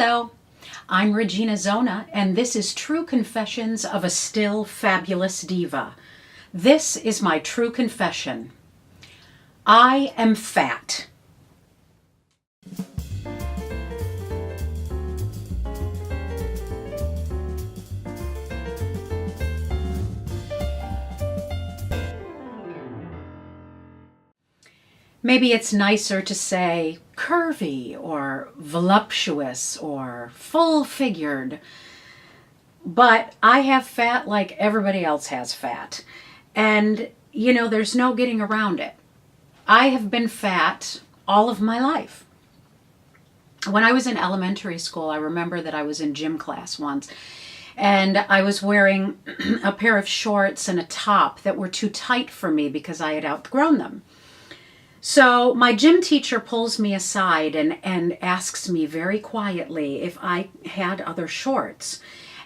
Hello, I'm Regina Zona, and this is True Confessions of a Still Fabulous Diva. This is my true confession. I am fat. Maybe it's nicer to say curvy or voluptuous or full-figured, but I have fat like everybody else has fat. And, there's no getting around it. I have been fat all of my life. When I was in elementary school, I remember that I was in gym class once, and I was wearing a pair of shorts and a top that were too tight for me because I had outgrown them. So my gym teacher pulls me aside and asks me very quietly if I had other shorts,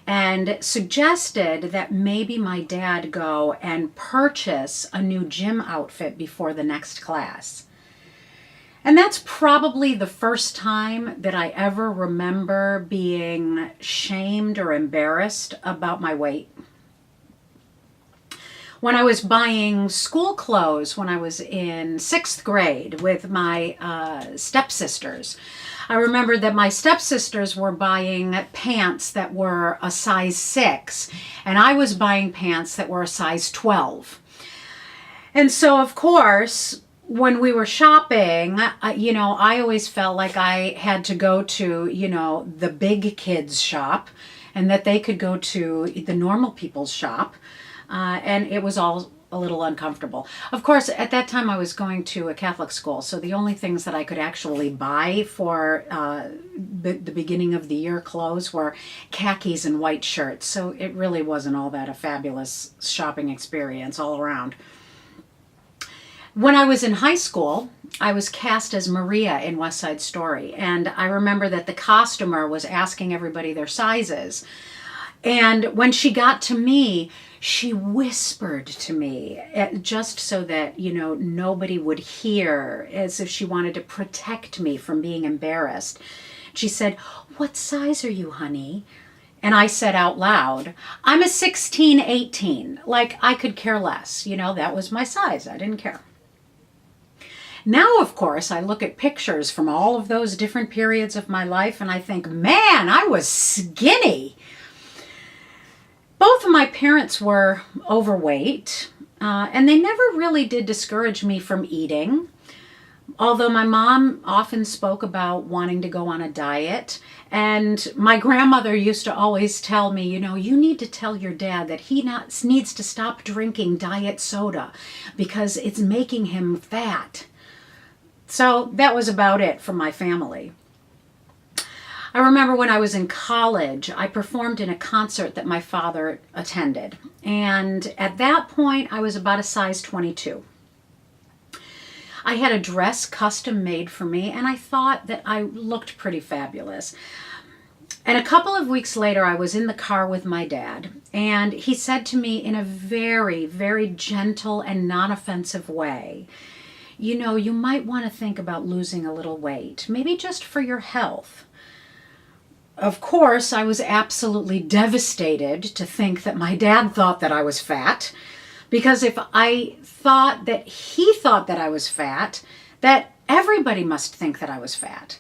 and suggested that maybe my dad go and purchase a new gym outfit before the next class. And that's probably the first time that I ever remember being shamed or embarrassed about my weight. When I was buying school clothes when I was in 6th grade with my stepsisters, I remember that my stepsisters were buying pants that were a size 6, and I was buying pants that were a size 12. And so, of course, when we were shopping, I always felt like I had to go to, the big kids shop, and that they could go to the normal people's shop. And it was all a little uncomfortable. Of course, at that time I was going to a Catholic school, so the only things that I could actually buy for the beginning of the year clothes were khakis and white shirts. So it really wasn't all that a fabulous shopping experience all around. When I was in high school, I was cast as Maria in West Side Story, and I remember that the costumer was asking everybody their sizes. And when she got to me, she whispered to me, just so that, nobody would hear, as if she wanted to protect me from being embarrassed. She said, "What size are you, honey?" And I said out loud, "I'm a 16-18. Like, I could care less. That was my size. I didn't care. Now, of course, I look at pictures from all of those different periods of my life, and I think, man, I was skinny. Both of my parents were overweight, and they never really did discourage me from eating, although my mom often spoke about wanting to go on a diet, and my grandmother used to always tell me, you need to tell your dad that he needs to stop drinking diet soda because it's making him fat. So that was about it for my family. I remember when I was in college, I performed in a concert that my father attended. And at that point, I was about a size 22. I had a dress custom made for me, and I thought that I looked pretty fabulous. And a couple of weeks later, I was in the car with my dad, and he said to me in a very, very gentle and non-offensive way, you might want to think about losing a little weight, maybe just for your health. Of course, I was absolutely devastated to think that my dad thought that I was fat, because if I thought that he thought that I was fat, that everybody must think that I was fat.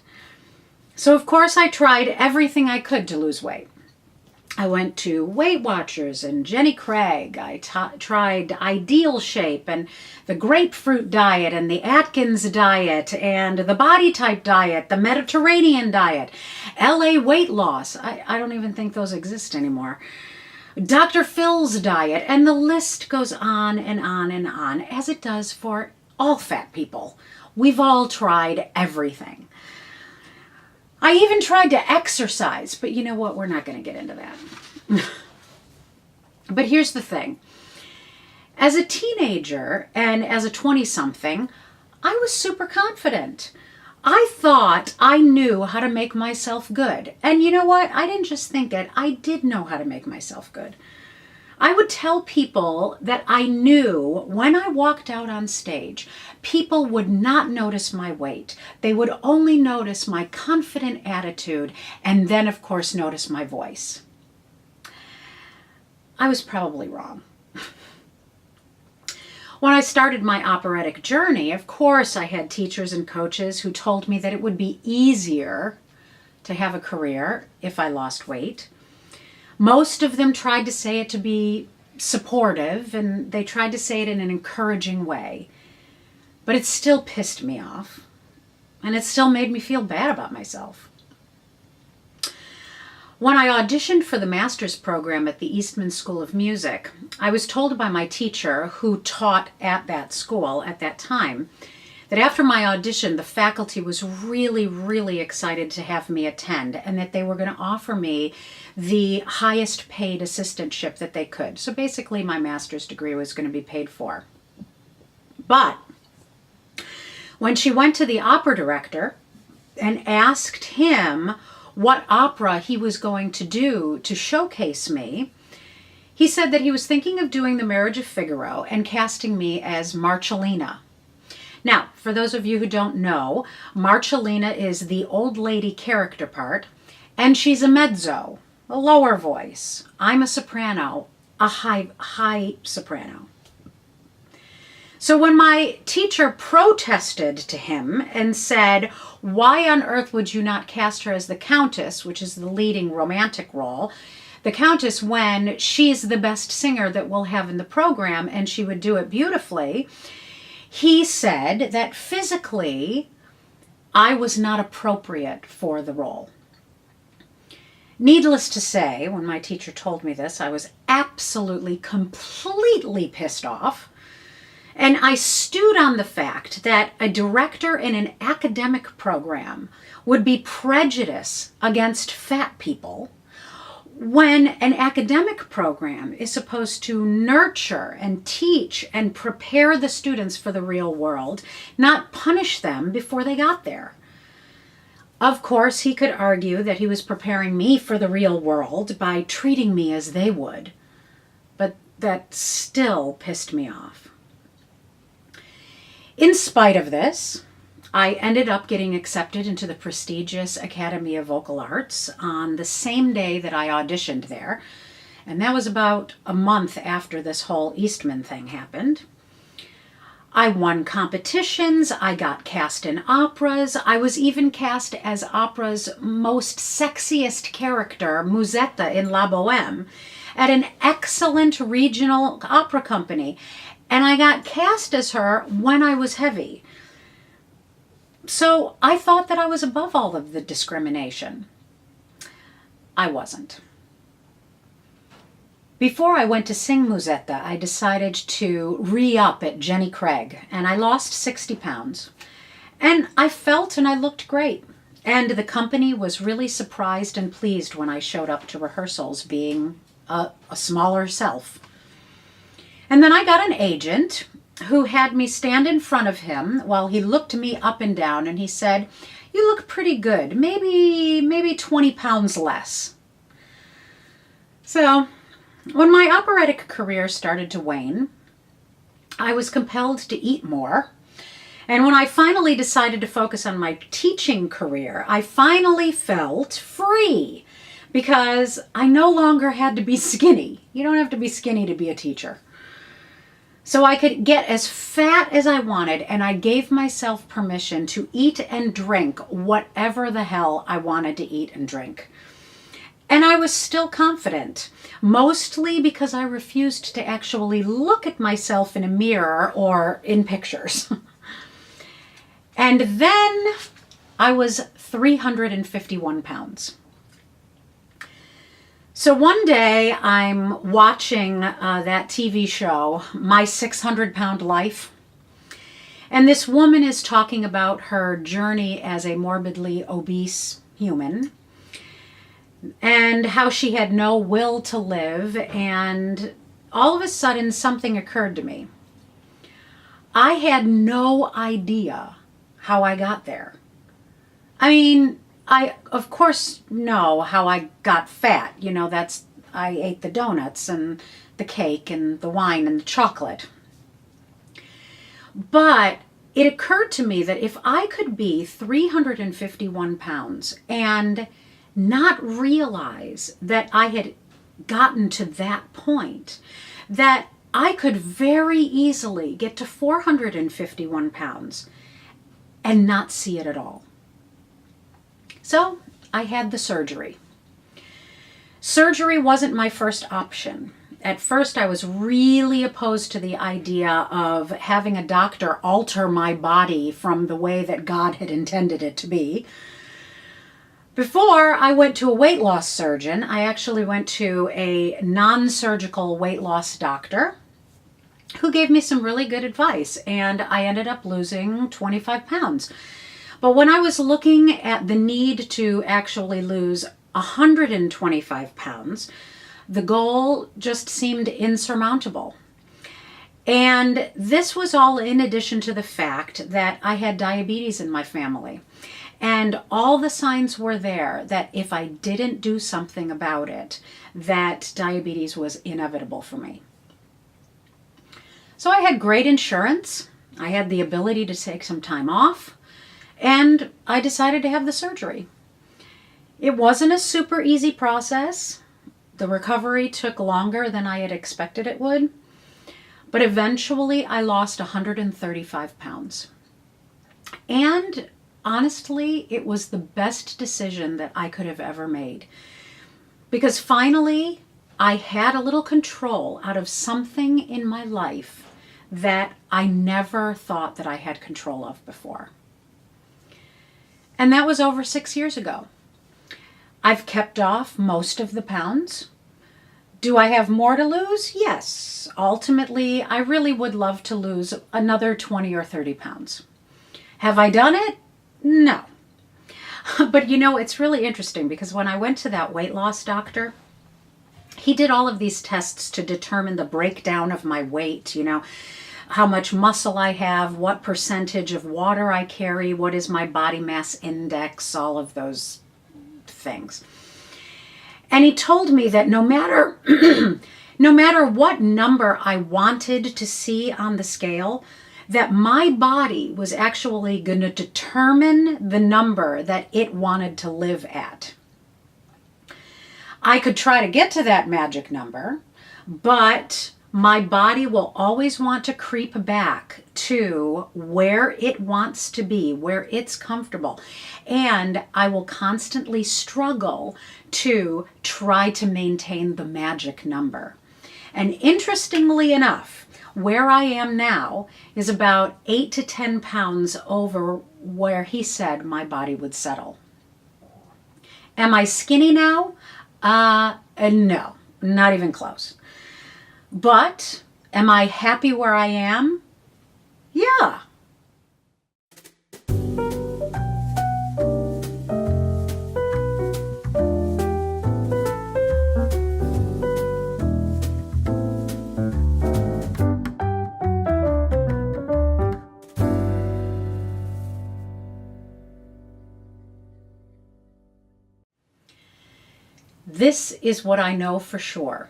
So, of course, I tried everything I could to lose weight. I went to Weight Watchers and Jenny Craig. I tried Ideal Shape and the grapefruit diet and the Atkins diet and the body type diet, the Mediterranean diet, LA weight loss. I don't even think those exist anymore. Dr. Phil's diet, and the list goes on and on and on, as it does for all fat people. We've all tried everything. I even tried to exercise, but you know what? We're not going to get into that. But here's the thing. As a teenager and as a 20-something, I was super confident. I thought I knew how to make myself good. And you know what? I didn't just think it. I did know how to make myself good. I would tell people that I knew when I walked out on stage, people would not notice my weight. They would only notice my confident attitude and then, of course, notice my voice. I was probably wrong. When I started my operatic journey, of course, I had teachers and coaches who told me that it would be easier to have a career if I lost weight. Most of them tried to say it to be supportive, and they tried to say it in an encouraging way. But it still pissed me off, and it still made me feel bad about myself. When I auditioned for the master's program at the Eastman School of Music, I was told by my teacher, who taught at that school at that time, that after my audition, the faculty was really, really excited to have me attend, and that they were going to offer me the highest paid assistantship that they could. So basically, my master's degree was going to be paid for. But when she went to the opera director and asked him what opera he was going to do to showcase me, he said that he was thinking of doing The Marriage of Figaro and casting me as Marcellina. Now, for those of you who don't know, Marcellina is the old lady character part, and she's a mezzo, a lower voice. I'm a soprano, a high soprano. So when my teacher protested to him and said, "Why on earth would you not cast her as the Countess," which is the leading romantic role, the Countess, when she's the best singer that we'll have in the program and she would do it beautifully, he said that physically I was not appropriate for the role. Needless to say, when my teacher told me this, I was absolutely, completely pissed off. And I stewed on the fact that a director in an academic program would be prejudiced against fat people when an academic program is supposed to nurture and teach and prepare the students for the real world, not punish them before they got there. Of course, he could argue that he was preparing me for the real world by treating me as they would, but that still pissed me off. In spite of this, I ended up getting accepted into the prestigious Academy of Vocal Arts on the same day that I auditioned there, and that was about a month after this whole Eastman thing happened. I won competitions, I got cast in operas, I was even cast as opera's most sexiest character, Musetta in La Boheme, at an excellent regional opera company. And I got cast as her when I was heavy. So I thought that I was above all of the discrimination. I wasn't. Before I went to sing Musetta, I decided to re-up at Jenny Craig, and I lost 60 pounds. And I felt and I looked great. And the company was really surprised and pleased when I showed up to rehearsals being a smaller self. And then I got an agent who had me stand in front of him while he looked me up and down, and he said, "You look pretty good, maybe 20 pounds less." So when my operatic career started to wane, I was compelled to eat more. And when I finally decided to focus on my teaching career, I finally felt free because I no longer had to be skinny. You don't have to be skinny to be a teacher. So I could get as fat as I wanted, and I gave myself permission to eat and drink whatever the hell I wanted to eat and drink. And I was still confident, mostly because I refused to actually look at myself in a mirror or in pictures. And then I was 351 pounds. So one day I'm watching that TV show, My 600-Pound Life, and this woman is talking about her journey as a morbidly obese human and how she had no will to live, and all of a sudden something occurred to me. I had no idea how I got there. I mean, I, of course, know how I got fat. You know, that's I ate the donuts and the cake and the wine and the chocolate. But it occurred to me that if I could be 351 pounds and not realize that I had gotten to that point, that I could very easily get to 451 pounds and not see it at all. So I had the surgery. Surgery wasn't my first option. At first, I was really opposed to the idea of having a doctor alter my body from the way that God had intended it to be. Before I went to a weight loss surgeon, I actually went to a non-surgical weight loss doctor who gave me some really good advice, and I ended up losing 25 pounds. But when I was looking at the need to actually lose 125 pounds, the goal just seemed insurmountable. And this was all in addition to the fact that I had diabetes in my family. And all the signs were there that if I didn't do something about it, that diabetes was inevitable for me. So I had great insurance. I had the ability to take some time off, and I decided to have the surgery. It wasn't a super easy process. The recovery took longer than I had expected it would, but eventually I lost 135 pounds. And honestly, it was the best decision that I could have ever made, because finally I had a little control out of something in my life that I never thought that I had control of before. And that was over 6 years ago. I've kept off most of the pounds. Do I have more to lose? Yes. Ultimately, I really would love to lose another 20 or 30 pounds. Have I done it? No. But you know, it's really interesting because when I went to that weight loss doctor, he did all of these tests to determine the breakdown of my weight, you know, how much muscle I have, what percentage of water I carry, what is my body mass index, all of those things. And he told me that no matter what number I wanted to see on the scale, that my body was actually going to determine the number that it wanted to live at. I could try to get to that magic number, but my body will always want to creep back to where it wants to be, where it's comfortable. And I will constantly struggle to try to maintain the magic number. And interestingly enough, where I am now is about 8 to 10 pounds over where he said my body would settle. Am I skinny now? No, not even close. But am I happy where I am? Yeah. This is what I know for sure.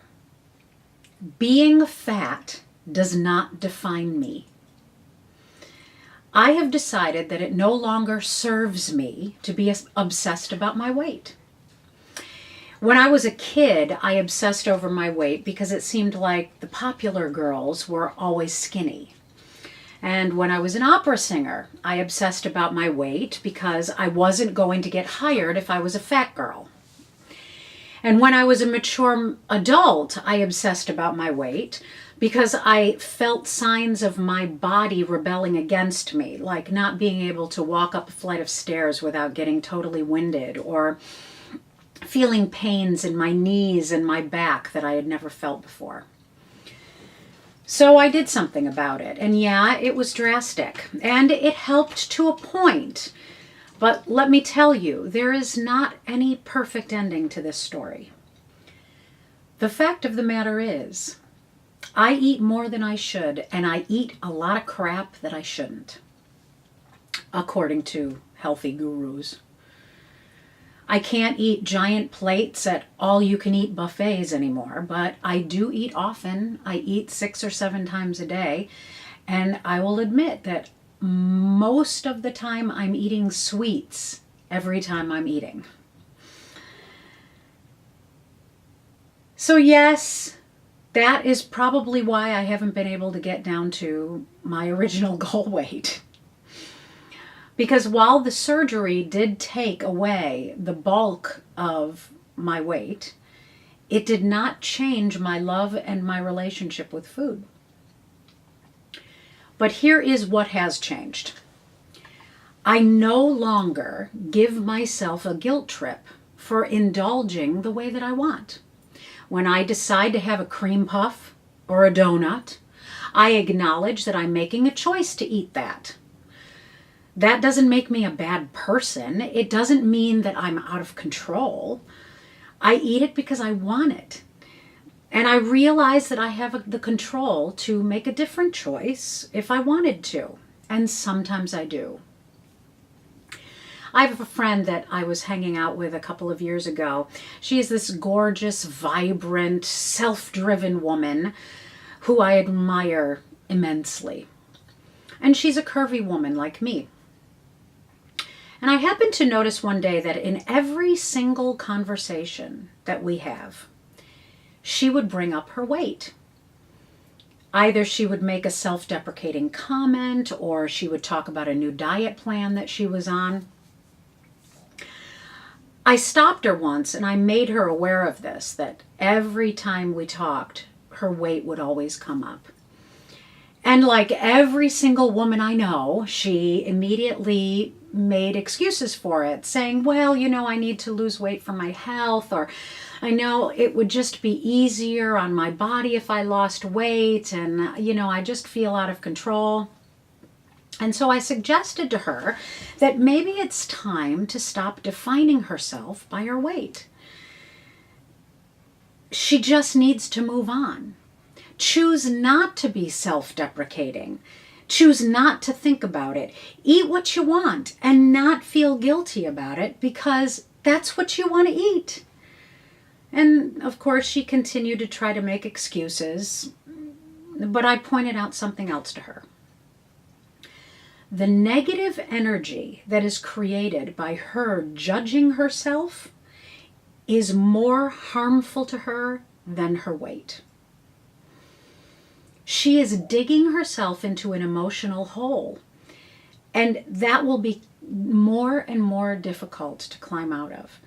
Being fat does not define me. I have decided that it no longer serves me to be obsessed about my weight. When I was a kid, I obsessed over my weight because it seemed like the popular girls were always skinny. And when I was an opera singer, I obsessed about my weight because I wasn't going to get hired if I was a fat girl. And when I was a mature adult, I obsessed about my weight because I felt signs of my body rebelling against me, like not being able to walk up a flight of stairs without getting totally winded, or feeling pains in my knees and my back that I had never felt before. So I did something about it. And yeah, it was drastic. And it helped to a point. But let me tell you, there is not any perfect ending to this story. The fact of the matter is, I eat more than I should, and I eat a lot of crap that I shouldn't, according to healthy gurus. I can't eat giant plates at all-you-can-eat buffets anymore, but I do eat often. I eat 6 or 7 times a day, and I will admit that most of the time I'm eating sweets every time I'm eating. So yes, that is probably why I haven't been able to get down to my original goal weight. Because while the surgery did take away the bulk of my weight, it did not change my love and my relationship with food. But here is what has changed. I no longer give myself a guilt trip for indulging the way that I want. When I decide to have a cream puff or a donut, I acknowledge that I'm making a choice to eat that. That doesn't make me a bad person. It doesn't mean that I'm out of control. I eat it because I want it. And I realize that I have the control to make a different choice if I wanted to. And sometimes I do. I have a friend that I was hanging out with a couple of years ago. She is this gorgeous, vibrant, self-driven woman who I admire immensely. And she's a curvy woman like me. And I happened to notice one day that in every single conversation that we have, she would bring up her weight. Either she would make a self-deprecating comment, or she would talk about a new diet plan that she was on. I stopped her once and I made her aware of this, that every time we talked, her weight would always come up. And like every single woman I know, she immediately made excuses for it, saying, well, I need to lose weight for my health, or I know it would just be easier on my body if I lost weight, and, I just feel out of control. And so I suggested to her that maybe it's time to stop defining herself by her weight. She just needs to move on. Choose not to be self-deprecating. Choose not to think about it. Eat what you want and not feel guilty about it, because that's what you want to eat. And of course, she continued to try to make excuses, but I pointed out something else to her. The negative energy that is created by her judging herself is more harmful to her than her weight. She is digging herself into an emotional hole, and that will be more and more difficult to climb out of.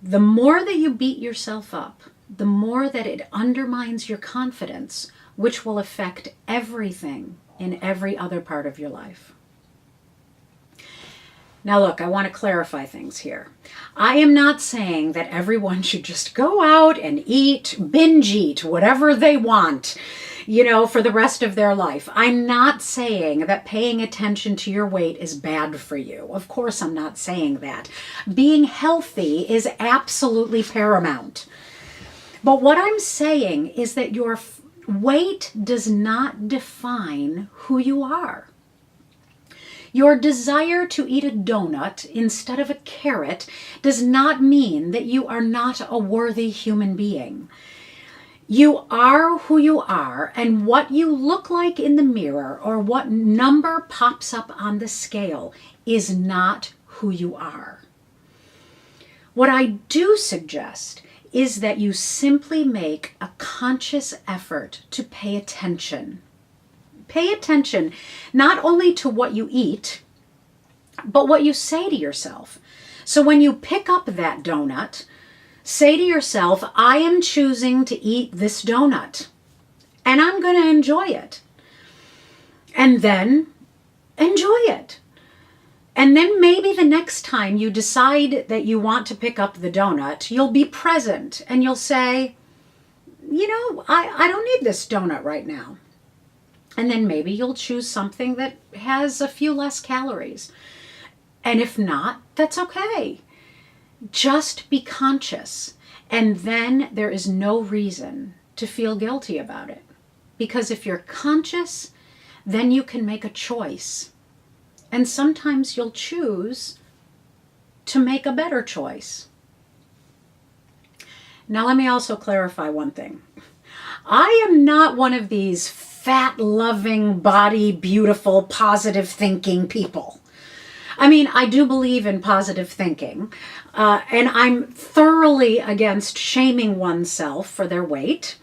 The more that you beat yourself up, the more that it undermines your confidence, which will affect everything in every other part of your life. Now look, I want to clarify things here. I am not saying that everyone should just go out and binge eat whatever they want, for the rest of their life. I'm not saying that paying attention to your weight is bad for you. Of course, I'm not saying that. Being healthy is absolutely paramount. But what I'm saying is that your weight does not define who you are. Your desire to eat a donut instead of a carrot does not mean that you are not a worthy human being. You are who you are, and what you look like in the mirror or what number pops up on the scale is not who you are. What I do suggest is that you simply make a conscious effort to pay attention. Pay attention not only to what you eat, but what you say to yourself. So when you pick up that donut, say to yourself, I am choosing to eat this donut, and I'm going to enjoy it. And then enjoy it. And then maybe the next time you decide that you want to pick up the donut, you'll be present and you'll say, I don't need this donut right now. And then maybe you'll choose something that has a few less calories. And if not, that's okay. Just be conscious. And then there is no reason to feel guilty about it. Because if you're conscious, then you can make a choice. And sometimes you'll choose to make a better choice. Now, let me also clarify one thing. I am not one of these fat-loving, body, beautiful, positive thinking people. I mean, I do believe in positive thinking, and I'm thoroughly against shaming oneself for their weight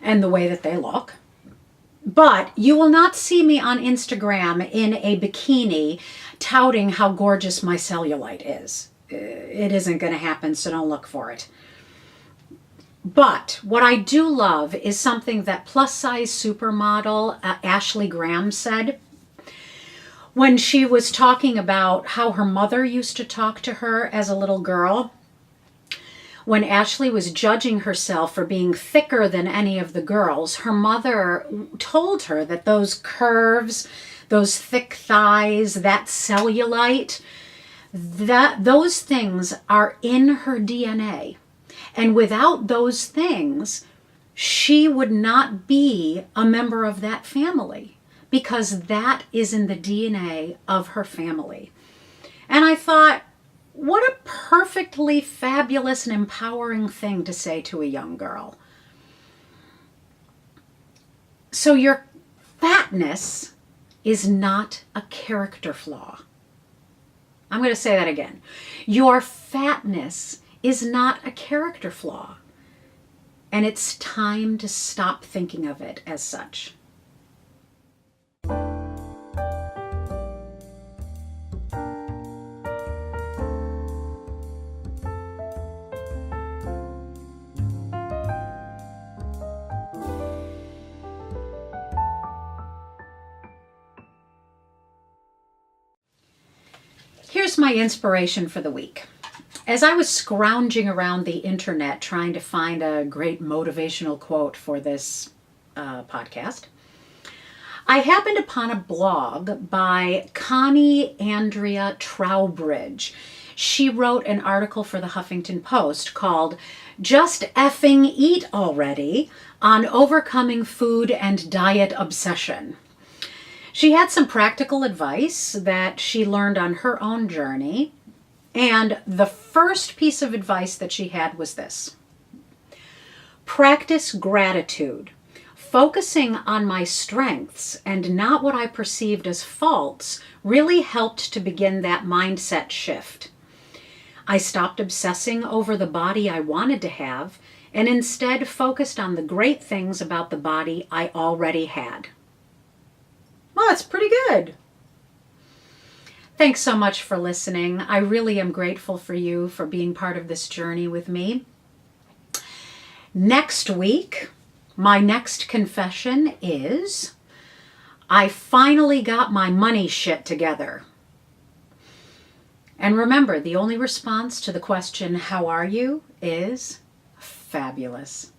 and the way that they look. But you will not see me on Instagram in a bikini touting how gorgeous my cellulite is. It isn't going to happen, so don't look for it. But what I do love is something that plus-size supermodel Ashley Graham said when she was talking about how her mother used to talk to her as a little girl. When Ashley was judging herself for being thicker than any of the girls, her mother told her that those curves, those thick thighs, that cellulite, those things are in her DNA. And without those things, she would not be a member of that family because that is in the DNA of her family. And I thought, what a perfectly fabulous and empowering thing to say to a young girl. So your fatness is not a character flaw. I'm going to say that again. Your fatness is not a character flaw. And it's time to stop thinking of it as such. Here's my inspiration for the week. As I was scrounging around the internet trying to find a great motivational quote for this podcast, I happened upon a blog by Connie Andrea Trowbridge. She wrote an article for the Huffington Post called "Just Effing Eat Already" on overcoming food and diet obsession. She had some practical advice that she learned on her own journey. And the first piece of advice that she had was this: practice gratitude. Focusing on my strengths and not what I perceived as faults really helped to begin that mindset shift. I stopped obsessing over the body I wanted to have and instead focused on the great things about the body I already had. Well, that's pretty good. Thanks so much for listening. I really am grateful for you for being part of this journey with me. Next week, my next confession is I finally got my money shit together. And remember, the only response to the question, how are you, is fabulous.